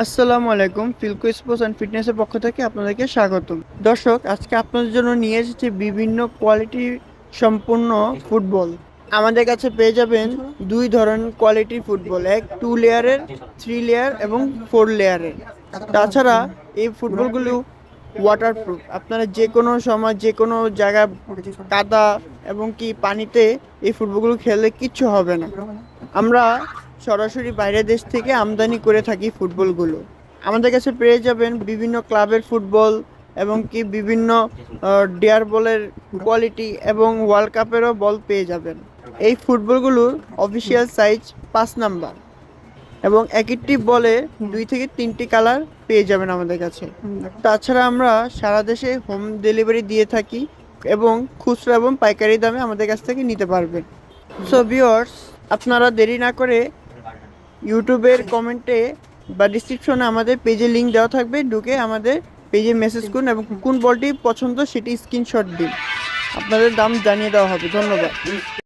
আসসালামু আলাইকুম। ফিলকো sports and ফিটনেসের পক্ষ থেকে আপনাদেরকে স্বাগতম। দর্শক, আজকে আপনাদের জন্য নিয়ে এসেছি বিভিন্ন কোয়ালিটি সম্পূর্ণ ফুটবল। আমাদের কাছে পেয়ে যাবেন দুই ধরনের কোয়ালিটির ফুটবল, এক 2 লেয়ারের, 3 লেয়ার এবং 4 লেয়ারের। তাছাড়া এই ফুটবলগুলো ওয়াটারপ্রুফ, আপনারা যে কোনো সময় যে কোনো জায়গায় কাদা এবং কি পানিতে এই ফুটবলগুলো খেললে কিচ্ছু হবে না। আমরা সরাসরি বাইরের দেশ থেকে আমদানি করে থাকি ফুটবলগুলো। আমাদের কাছে পেয়ে যাবেন বিভিন্ন ক্লাবের ফুটবল এবং কি বিভিন্ন ডেয়ার বলের কোয়ালিটি এবং ওয়ার্ল্ড কাপেরও বল পেয়ে যাবেন। এই ফুটবলগুলোর অফিসিয়াল সাইজ 5 নাম্বার এবং এক একটি বলে 2 থেকে 3টি কালার পেয়ে যাবেন আমাদের কাছে। তাছাড়া আমরা সারা দেশে হোম ডেলিভারি দিয়ে থাকি এবং খুচরা এবং পাইকারি দামে আমাদের কাছ থেকে নিতে পারবেন। সো ভিউয়ার্স, আপনারা দেরি না করে ইউটিউবের কমেন্টে বা ডিসক্রিপশনে আমাদের পেজে লিংক দেওয়া থাকবে, ঢুকে আমাদের পেজে মেসেজ করুন এবং কোন বলটি পছন্দ সেটি স্ক্রিনশট দিন। আপনাদের দাম জানিয়ে দেওয়া হবে। ধন্যবাদ।